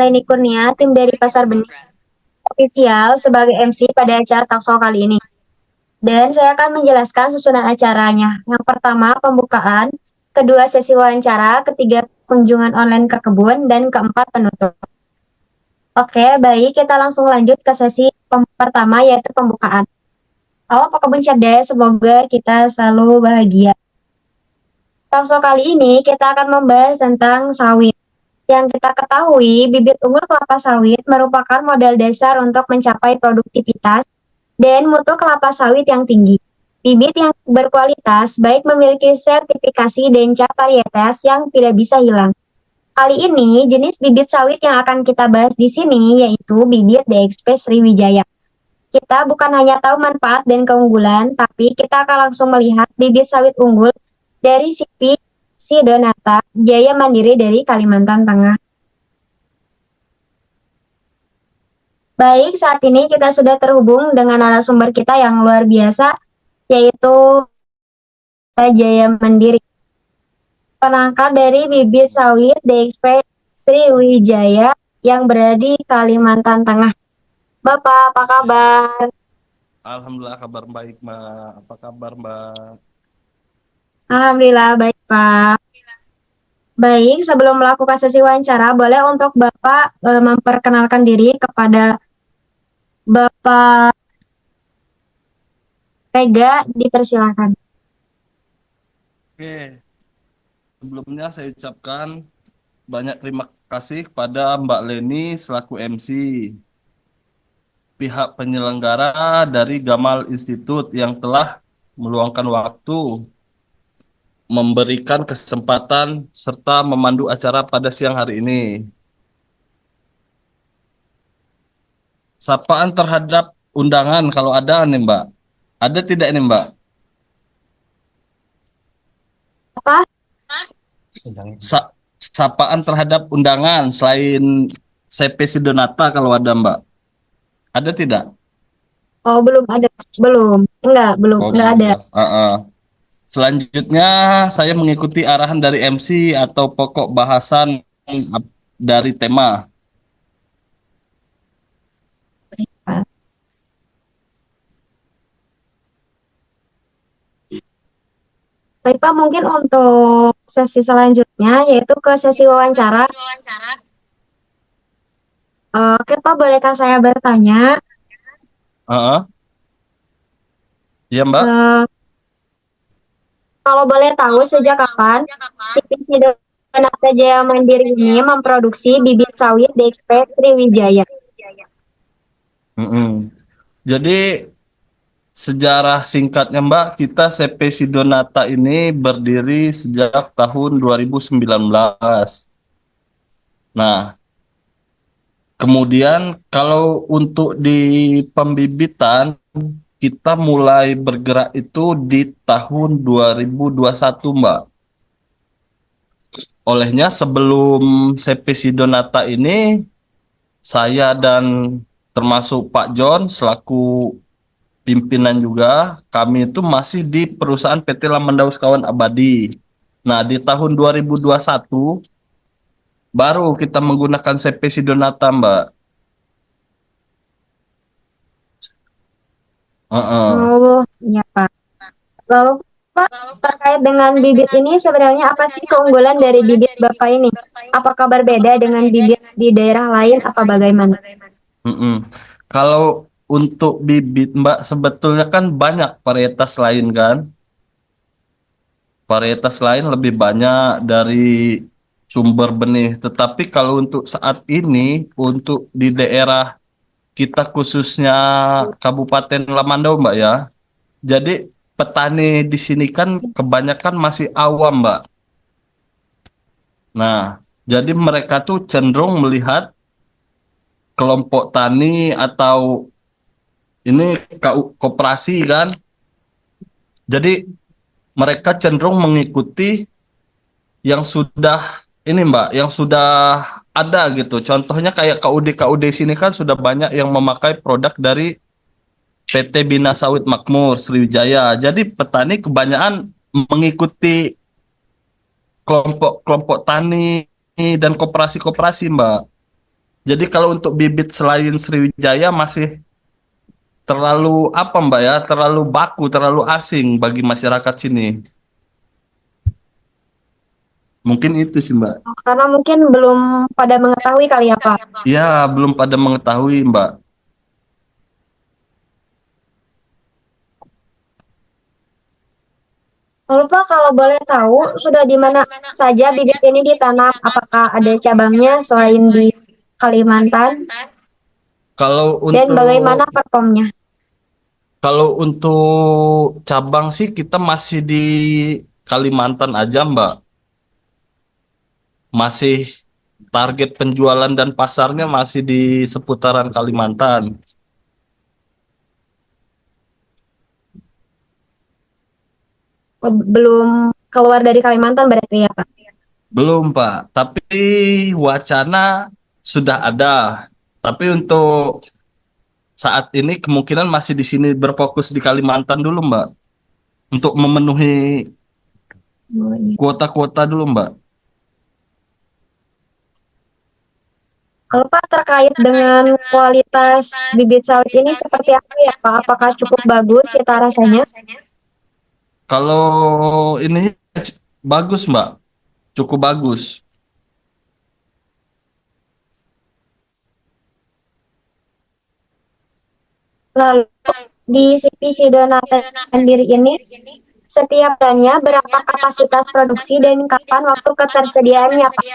Leni Kurnia, tim dari Pasar Benih Official sebagai MC pada acara Talkshow kali ini. Dan saya akan menjelaskan susunan acaranya. Yang pertama, pembukaan, kedua sesi wawancara, ketiga kunjungan online ke kebun, dan keempat penutup. Oke, baik, kita langsung lanjut ke sesi pertama yaitu pembukaan. Halo Pekebun Cerdas, semoga kita selalu bahagia. Talkshow kali ini kita akan membahas tentang sawit. Yang kita ketahui, bibit unggul kelapa sawit merupakan modal dasar untuk mencapai produktivitas dan mutu kelapa sawit yang tinggi. Bibit yang berkualitas baik memiliki sertifikasi dan cap varietas yang tidak bisa hilang. Kali ini, jenis bibit sawit yang akan kita bahas di sini yaitu bibit DXP Sriwijaya. Kita bukan hanya tahu manfaat dan keunggulan, tapi kita akan langsung melihat bibit sawit unggul dari CP Sidonata Jaya Mandiri dari Kalimantan Tengah. Baik, saat ini kita sudah terhubung dengan narasumber kita yang luar biasa, yaitu Jaya Mandiri, penangkar dari bibit sawit DXP Sriwijaya yang berada di Kalimantan Tengah. Bapak, apa kabar? Alhamdulillah kabar baik Mbak. Apa kabar Mbak? Alhamdulillah baik, Pak. Baik, sebelum melakukan sesi wawancara, boleh untuk Bapak memperkenalkan diri kepada Bapak Rega, dipersilakan. Oke, sebelumnya saya ucapkan banyak terima kasih kepada Mbak Leni selaku MC, pihak penyelenggara dari Gamal Institute yang telah meluangkan waktu, memberikan kesempatan serta memandu acara pada siang hari ini. Sapaan terhadap undangan kalau ada nih Mbak. Ada tidak nih Mbak? Apa? Sa- Sapaan terhadap undangan selain CP Sidonata kalau ada Mbak. Ada tidak? Oh, belum ada. Belum. Oh, Enggak belum ada. ya. Selanjutnya saya mengikuti arahan dari MC atau pokok bahasan dari tema. Baik, Pak, mungkin untuk sesi selanjutnya, yaitu ke sesi wawancara. Oke, Pak, bolehkah saya bertanya? Heeh. Iya Mbak. eh, Kalau boleh tahu, sejak kapan Siti Donata Jaya Mandiri ini memproduksi bibit sawit DXP Sriwijaya? Mm-mm. Jadi sejarah singkatnya Mbak, kita CP Sidonata ini berdiri sejak tahun 2019. Nah, kemudian kalau untuk di pembibitan kita mulai bergerak itu di tahun 2021, Mbak. Olehnya sebelum CP Sidonata ini saya dan termasuk Pak John selaku pimpinan juga, kami itu masih di perusahaan PT Lamandaus Kawan Abadi. Nah, di tahun 2021 baru kita menggunakan CP Sidonata, Mbak. Heeh. Oh, iya, Pak. Lalu, Pak, terkait dengan bibit ini sebenarnya apa sih keunggulan dari bibit Bapak ini? Apakah berbeda dengan bibit di daerah lain apa bagaimana? Mm-mm. Kalau untuk bibit Mbak sebetulnya kan banyak varietas lain kan. Varietas lain lebih banyak dari sumber benih. Tetapi kalau untuk saat ini untuk di daerah kita khususnya Kabupaten Lamandau Mbak ya. Jadi petani di sini kan kebanyakan masih awam Mbak. Nah, jadi mereka tuh cenderung melihat kelompok tani atau ini koperasi kan. Jadi mereka cenderung mengikuti yang sudah ini Mbak, yang sudah ada gitu. Contohnya kayak KUD sini kan sudah banyak yang memakai produk dari PT Bina Sawit Makmur Sriwijaya. Jadi petani kebanyakan mengikuti kelompok-kelompok tani dan koperasi-koperasi Mbak. Jadi kalau untuk bibit selain Sriwijaya masih terlalu apa Mbak ya, terlalu baku, terlalu asing bagi masyarakat sini. Mungkin itu sih Mbak. Oh, karena mungkin belum pada mengetahui kali ya, Pak. Ya, belum pada mengetahui Mbak. Lalu Pak, kalau boleh tahu, sudah di mana saja bibit ini ditanam? Apakah ada cabangnya selain di Kalimantan? Kalau Dan bagaimana untuk performnya? kalau untuk cabang sih kita masih di Kalimantan aja Mbak. Masih target penjualan dan pasarnya masih di seputaran Kalimantan. Oh, belum keluar dari Kalimantan berarti ya, Pak? Belum, Pak. Tapi wacana sudah ada. Tapi untuk saat ini kemungkinan masih di sini berfokus di Kalimantan dulu, Mbak. Untuk memenuhi Oh, iya. kuota-kuota dulu, Mbak. Kalau Pak terkait dengan kualitas bibit sawit ini seperti apa ya, Pak? Apakah cukup bagus cita rasanya? Kalau ini bagus, Mbak. Cukup bagus. Lalu di CPC Donata sendiri ini setiap bulannya berapa kapasitas produksi dan kapan waktu ketersediaannya, Pak?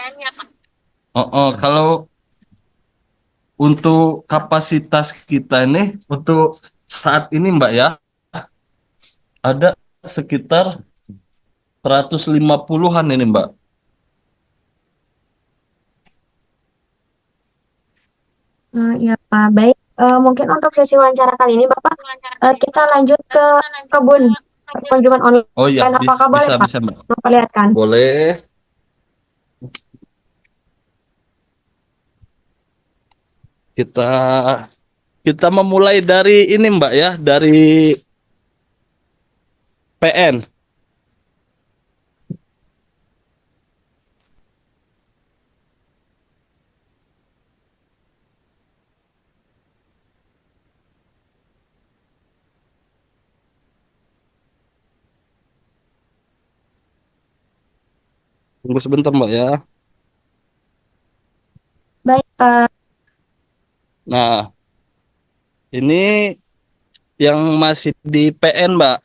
Kalau untuk kapasitas kita ini untuk saat ini, Mbak ya, ada sekitar 150-an ini, Mbak. Ya, Pak. Baik. Mungkin untuk sesi wawancara kali ini, Bapak, kita lanjut ke kebun perkunjungan Oh iya, online. Apakah boleh, bisa Pak? bisa, Mbak. Memperlihatkan. Boleh. Kita kita memulai dari ini Mbak ya, dari PN. Tunggu sebentar Mbak ya. Baik, Pak. Nah, ini yang masih di PN Mbak.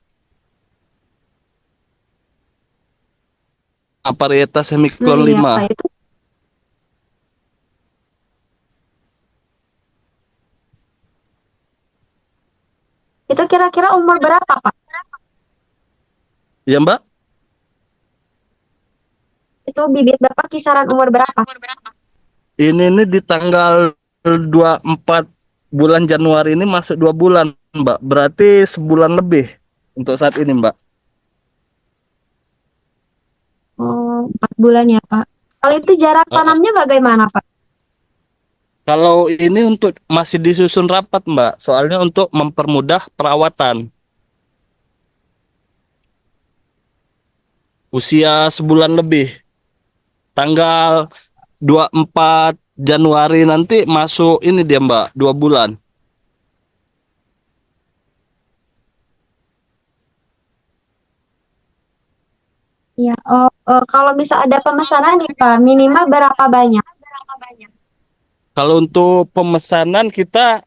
Varietas Semikon Iya, 5. Pak. Itu kira-kira umur berapa, Pak? Ya Mbak, Itu bibit Bapak kisaran umur berapa? ini nih di tanggal 24 bulan Januari ini masuk 2 bulan Mbak. Berarti sebulan lebih untuk saat ini Mbak. Oh, 4 bulan ya, Pak. Kalau itu jarak Uh-uh. tanamnya bagaimana, Pak? Kalau ini untuk masih disusun rapat Mbak, soalnya untuk mempermudah perawatan. Usia sebulan lebih. Tanggal 24 Januari nanti masuk ini dia Mbak, 2 bulan. Ya, kalau bisa ada pemesanan nih, Pak, minimal berapa banyak? Kalau untuk pemesanan kita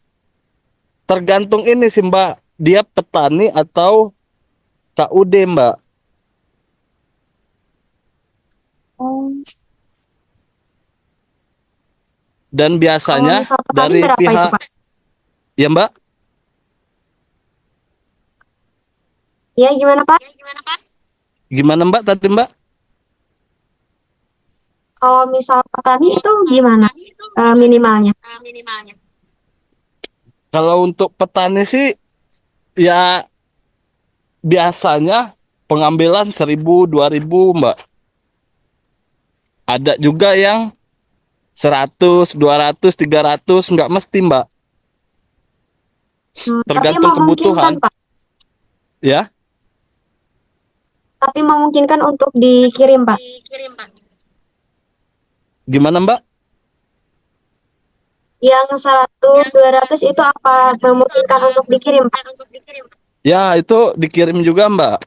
tergantung ini sih Mbak, dia petani atau KUD Mbak. Oh, Dan kalau biasanya misal petani dari berapa itu, pihak, Pak? ya Mbak, Ya, gimana, Pak? gimana Mbak tadi Mbak? Kalau misal petani itu gimana minimalnya? Kalau untuk petani sih ya biasanya pengambilan 1.000 2.000 Mbak. Ada juga yang 100 200 300 nggak mesti Mbak. Tapi Tergantung memungkinkan, kebutuhan Pak. ya. Tapi memungkinkan untuk dikirim, Pak. Gimana Mbak? Yang 100, 200 itu apa memungkinkan untuk dikirim, Pak? Ya, itu dikirim juga, Mbak.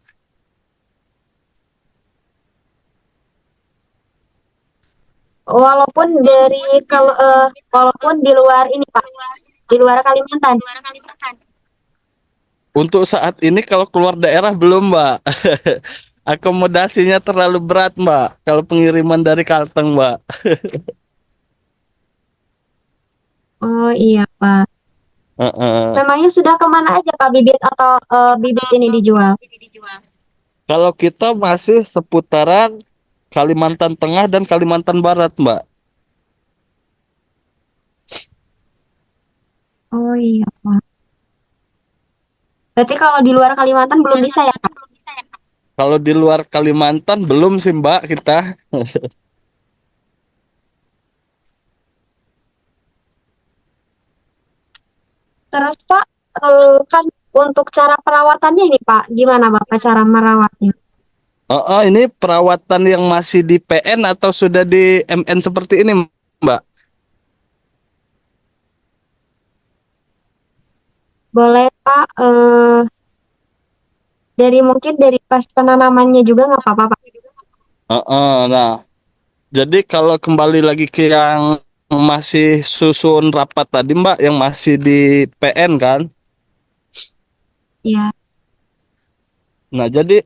Walaupun dari kalau walaupun di luar ini, Pak, di luar Kalimantan. Untuk saat ini kalau keluar daerah belum, Mbak. Akomodasinya terlalu berat, Mbak. Kalau pengiriman dari Kalteng, Mbak. Oh iya, Pak. Heeh. Memangnya sudah kemana aja, Pak, bibit atau bibit ini dijual? Kalau kita masih seputaran Kalimantan Tengah dan Kalimantan Barat, Mbak. Oh iya, Pak. Berarti kalau di luar Kalimantan belum bisa ya, Pak? Kalau di luar Kalimantan belum sih, Mbak, kita. Terus, Pak, kan untuk cara perawatannya ini, Pak, gimana Bapak cara merawatnya? Oh, ini perawatan yang masih di PN atau sudah di MN seperti ini, Mbak? Boleh, Pak, dari mungkin dari pas penanamannya juga nggak apa-apa, Pak. Nah, jadi kalau kembali lagi ke yang masih susun rapat tadi, Mbak, yang masih di PN kan? Ya, Nah, jadi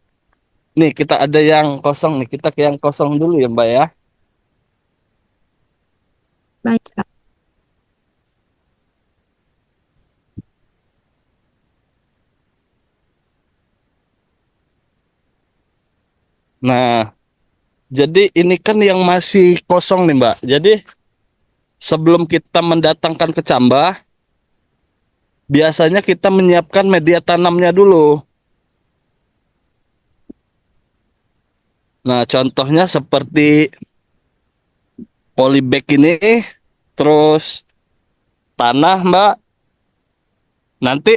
nih kita ada yang kosong nih, kita ke yang kosong dulu ya, Mbak ya. baik, Pak. Nah, jadi ini kan yang masih kosong nih, Mbak. Jadi sebelum kita mendatangkan ke Cambah, biasanya kita menyiapkan media tanamnya dulu. Nah, contohnya seperti polybag ini, terus tanah, Mbak. Nanti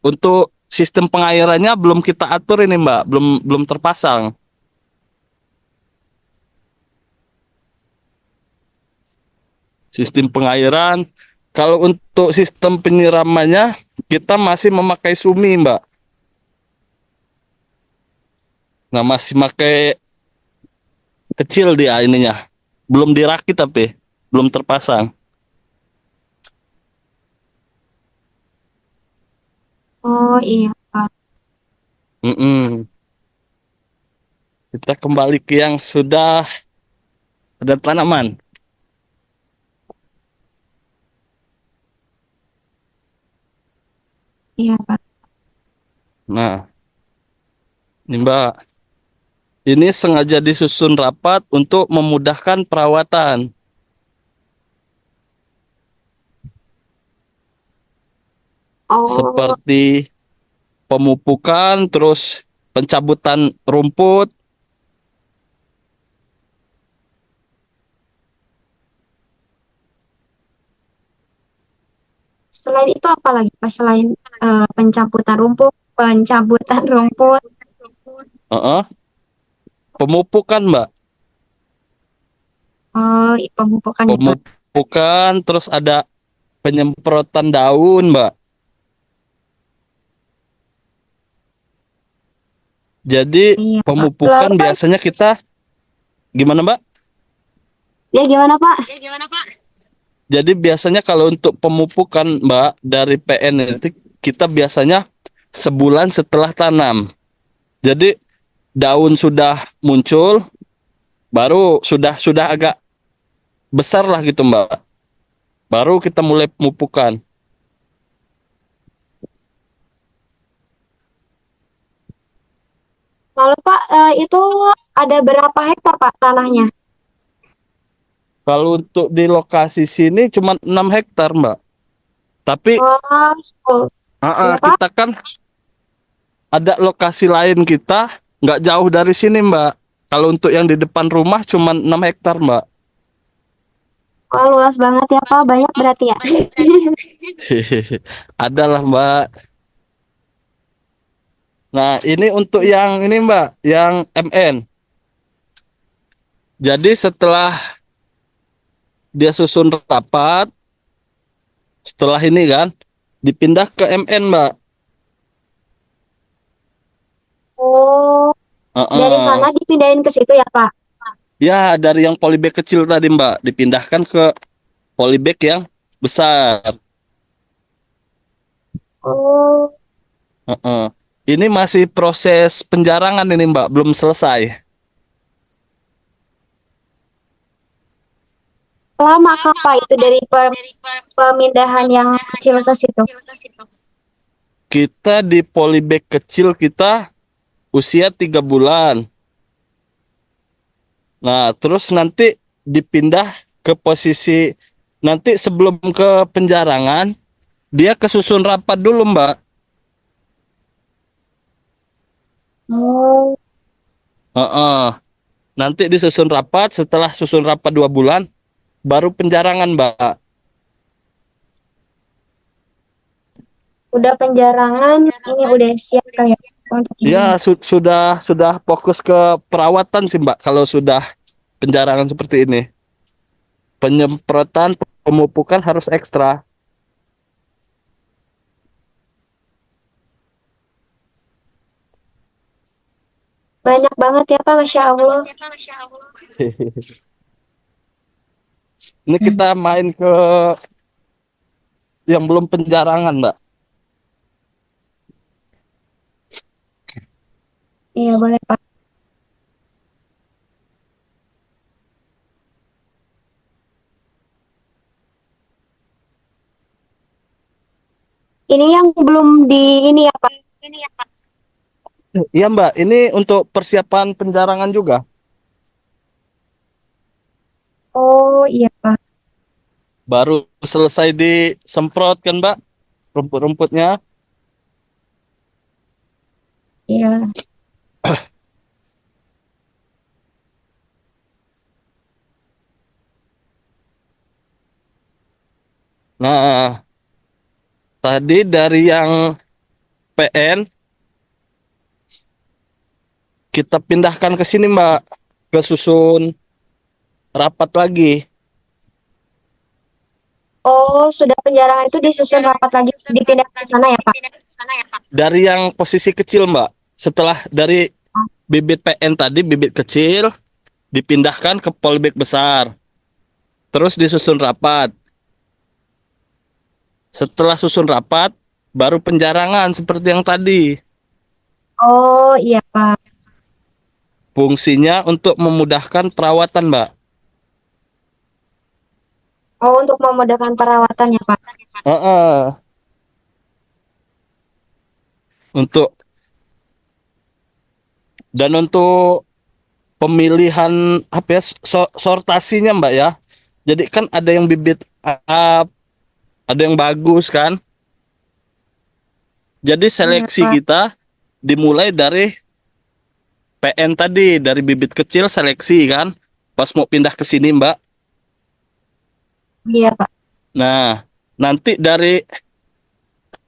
untuk sistem pengairannya belum kita atur ini, Mbak, belum belum terpasang. Sistem pengairan. Kalau untuk sistem penyiramannya kita masih memakai Sumi, Mbak. Nah, masih pakai kecil dia ininya. Belum dirakit tapi belum terpasang. Oh iya, Pak. Mm-mm. Kita kembali ke yang sudah ada tanaman. Iya, Pak. Nah, ini Mbak, ini sengaja disusun rapat untuk memudahkan perawatan. Oh, Seperti pemupukan, terus pencabutan rumput. selain itu apa lagi, Pak? Selain pencabutan rumput, Heeh. Pemupukan, Mbak. oh, pemupukan ya, Pak. Pemupukan, terus ada penyemprotan daun, Mbak. Jadi Iya, Pak. pemupukan Lalu, Pak, biasanya kita gimana, Mbak? ya gimana, Pak? Jadi biasanya kalau untuk pemupukan, Mbak, dari PN itu kita biasanya sebulan setelah tanam. Jadi daun sudah muncul, baru sudah agak besar lah gitu, Mbak. Baru kita mulai pemupukan. Lalu, Pak, itu ada berapa hektar, Pak, tanahnya? Kalau untuk di lokasi sini cuma 6 hektar, Mbak. Tapi Oh, oh, iya, Pak. kita kan ada lokasi lain kita nggak jauh dari sini, Mbak. Kalau untuk yang di depan rumah cuma 6 hektar, Mbak. Wah, luas banget ya, Pak. Banyak berarti ya. Adalah, Mbak. Nah, ini untuk yang ini, Mbak, yang MN. Jadi setelah dia susun rapat, Setelah ini kan dipindah ke MN, Mbak. Oh, dari Heeh. sana dipindahin ke situ ya, Pak? Ya, dari yang polybag kecil tadi, Mbak, dipindahkan ke polybag yang besar. Oh, Heeh. Ini masih proses penjarangan ini, Mbak, belum selesai. lama kah, Pak, itu dari pemindahan yang kecil ke situ? Kita di polybag kecil kita usia 3 bulan. Nah, terus nanti dipindah ke posisi nanti sebelum ke penjarangan, dia kesusun rapat dulu, Mbak. Oh, Heeh. Nanti disusun rapat, setelah susun rapat 2 bulan, baru penjarangan, Mbak. udah penjarangan, ini udah siap kayak untuk ini. Ya, sudah fokus ke perawatan sih, Mbak. Kalau sudah penjarangan seperti ini, penyemprotan, pemupukan harus ekstra. Banyak banget ya, Pak, Masya Allah. Ini Hmm, kita main ke yang belum penjarangan, Mbak. iya, boleh, Pak. Ini yang belum di ini ya, Pak. Iya, Mbak. Ini untuk persiapan penjarangan juga. Oh, iya, Pak. Baru selesai disemprot kan, Mbak, rumput-rumputnya. Iya. Nah, tadi dari yang PN kita pindahkan ke sini, Mbak, ke susun rapat lagi. Oh, sudah penjarangan itu disusun rapat lagi, dipindah ke sana ya, Pak? Dari yang posisi kecil, Mbak, setelah dari bibit PN tadi, bibit kecil dipindahkan ke polybag besar, terus disusun rapat. Setelah susun rapat, baru penjarangan seperti yang tadi. Oh, iya, Pak. Fungsinya untuk memudahkan perawatan, Mbak. Oh, untuk memudahkan perawatan ya, Pak. Heeh. Untuk dan untuk pemilihan apa ya, sortasinya, Mbak, ya. Jadi kan ada yang bibit up, ada yang bagus kan. Jadi Iya, seleksi Pak. kita dimulai dari PN tadi, dari bibit kecil seleksi kan. Pas mau pindah ke sini, Mbak. Iya, Pak. Nah, nanti dari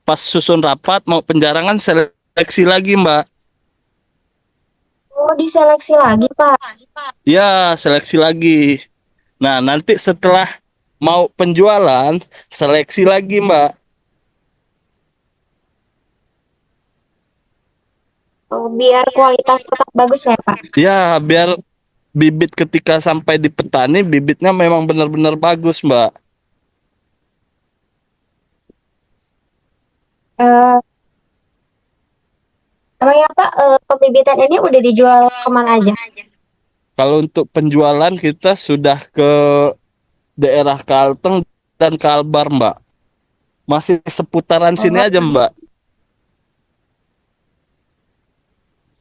pas susun rapat mau penjarangan seleksi lagi, Mbak. Oh, diseleksi lagi, Pak. Ya, seleksi lagi. Nah, nanti setelah mau penjualan, seleksi lagi, Mbak. Oh, biar kualitas tetap bagus ya, Pak. Ya, biar bibit ketika sampai di petani, bibitnya memang benar-benar bagus, Mbak. Eh, emangnya, Pak, pembibitan ini udah dijual kemana aja? Kalau untuk penjualan kita sudah ke daerah Kalteng dan Kalbar, Mbak. Masih seputaran sini Oh, aja, Mbak.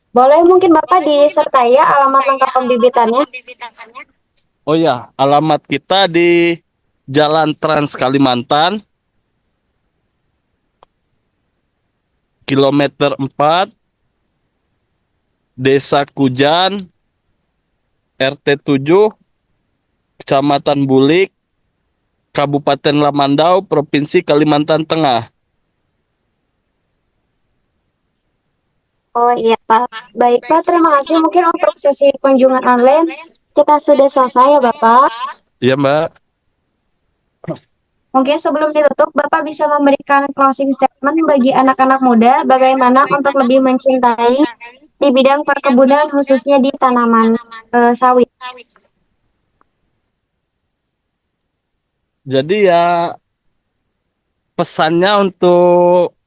boleh mungkin Bapak disertai ya alamat lengkap pembibitannya? Oh ya, alamat kita di Jalan Trans Kalimantan, kilometer 4, Desa Kujan, RT 7, Kecamatan Bulik, Kabupaten Lamandau, Provinsi Kalimantan Tengah. Oh iya, Pak. Baik, Pak. Terima kasih. Mungkin untuk sesi kunjungan online kita sudah selesai ya, Bapak. Iya, Mbak. Mungkin sebelum ditutup, Bapak bisa memberikan closing statement bagi anak-anak muda bagaimana untuk lebih mencintai di bidang perkebunan khususnya di tanaman sawit. Jadi ya pesannya untuk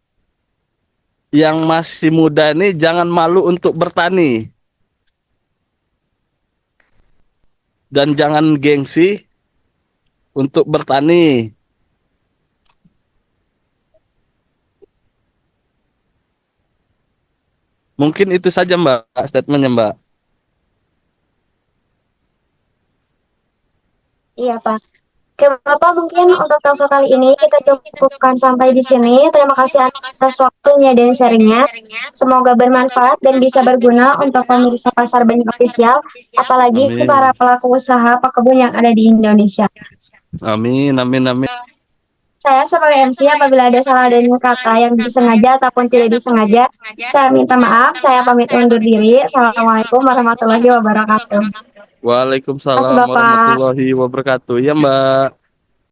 yang masih muda ini jangan malu untuk bertani dan jangan gengsi untuk bertani. Mungkin itu saja Mbak statementnya Mbak. Iya, Pak. Oke, Bapak, mungkin untuk talkshow kali ini kita cukupkan sampai di sini. Terima kasih atas waktunya dan sharingnya. Semoga bermanfaat dan bisa berguna untuk pemirsa Pasar Banyak Official, apalagi para Amin. pelaku usaha pekebun yang ada di Indonesia. Amin, amin, amin. Saya sebagai MC apabila ada salah dan kata yang disengaja ataupun tidak disengaja, saya minta maaf. Saya pamit undur diri. Assalamualaikum warahmatullahi wabarakatuh. Terima kasih, Waalaikumsalam Bapak. warahmatullahi wabarakatuh. Ya Mbak.